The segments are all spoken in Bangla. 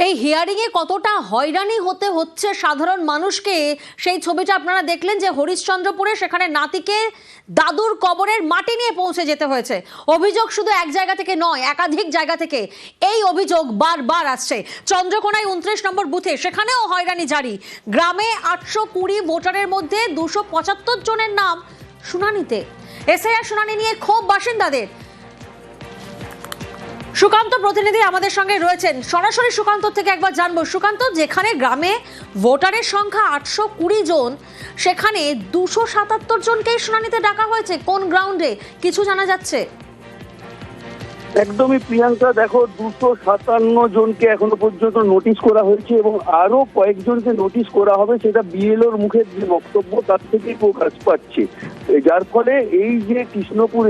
এই হিয়ারিং এ কতটা হয়রানি হতে হচ্ছে সাধারণ মানুষকে সেই ছবিটা আপনারা দেখলেন যে হরিশ্চন্দ্রপুরে সেখানে নাতিকে দাদুর কবরের মাটি নিয়ে পৌঁছে যেতে হয়েছে। অভিযোগ শুধু এক জায়গা থেকে নয়, একাধিক জায়গা থেকে এই অভিযোগ বারবার আসছে। চন্দ্রকোনায় 29 নম্বর বুথে সেখানেও হয়রানি জারি। গ্রামে 820 ভোটারের মধ্যে 275 জনের নাম শুনানিতে। এসআইআর শুনানি নিয়ে ক্ষোভ বাসিন্দাদের। সুকান্ত প্রতিনিধি আমাদের সঙ্গে রয়েছেন, সরাসরি সুকান্ত থেকে একবার জানবো। সুকান্ত, যেখানে গ্রামে ভোটারের সংখ্যা 820 জন, সেখানে 277 জনকেই শুনানিতে ডাকা হয়েছে, কোন গ্রাউন্ডে কিছু জানা যাচ্ছে? একদমই প্রিয়াঙ্কা, দেখো 257 জনকে এখনো পর্যন্ত নোটিশ করা হয়েছে এবং আরো কয়েকজনকে নোটিশ করা হবে, সেটা বিএলওর মুখের যে বক্তব্য তার থেকেই প্রকাশ পাচ্ছে। যার ফলে এই যে কৃষ্ণপুর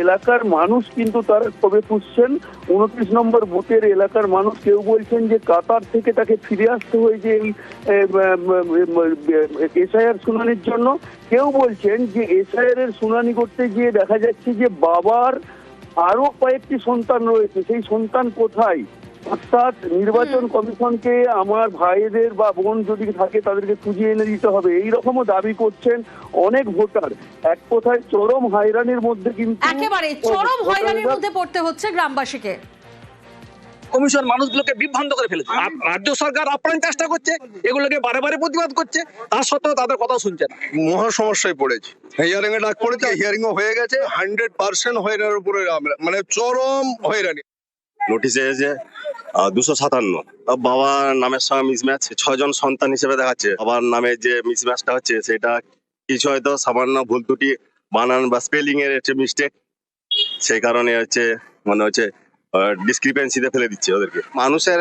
এলাকার মানুষ কিন্তু তারা কবে পুষছেন। 29 নম্বর বুথের এলাকার মানুষ কেউ বলছেন যে কাতার থেকে তাকে ফিরে আসতে হয়েছে এই এসআইআর শুনানির জন্য। কেউ বলছেন যে এসআইআর এর শুনানি করতে গিয়ে দেখা যাচ্ছে যে বাবার আরো কয়েকটি সন্তান রয়েছে, সেই সন্তান কোথায়? অর্থাৎ নির্বাচন কমিশনকে আমার ভাইদের বা বোন যদি থাকে তাদেরকে খুঁজে এনে দিতে হবে, এইরকমও দাবি করছেন অনেক ভোটার। এক কথায় চরম হয়রানির মধ্যে, কিন্তু একেবারে চরম হয়রানির মধ্যে পড়তে হচ্ছে গ্রামবাসীকে। কমিশন মানুষগুলোকে বিভ্রান্ত করে ফেলেছে। রাজ্য সরকার আপ্রাণ চেষ্টা করছে, এগুলোকে বারে বারে প্রতিবাদ করছে, তার সত্ত্বেও তাদের কথা শুনছে না। মহা সমস্যায় পড়েছে। হিয়ারিং এ ডাক পড়েছে, হিয়ারিং হয়ে গেছে, 100% হয়রানির উপরে, মানে চরম হয়রানি। নোটিশে এসেছে 257, বাবার নামের সঙ্গে মিসম্যাচ, 6 জন সন্তান হিসেবে দেখাচ্ছে। বাবার নামে যে মিসম্যাচটা হচ্ছে সেটা কিছু হয়তো সামান্য ভুল ত্রুটি, বানান বা স্পেলিং এর হচ্ছে মিস্টেক, সেই কারণে হচ্ছে মনে হচ্ছে ডিসক্রিপেন্সিতে ফেলে দিচ্ছে ওদেরকে। মানুষের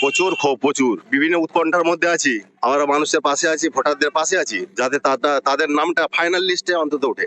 প্রচুর ক্ষোভ, প্রচুর বিভিন্ন উৎকণ্ঠার মধ্যে আছি। আমরা মানুষের পাশে আছি, ভোটারদের পাশে আছি, যাতে তাদের নামটা ফাইনাল লিস্টে অন্তত ওঠে।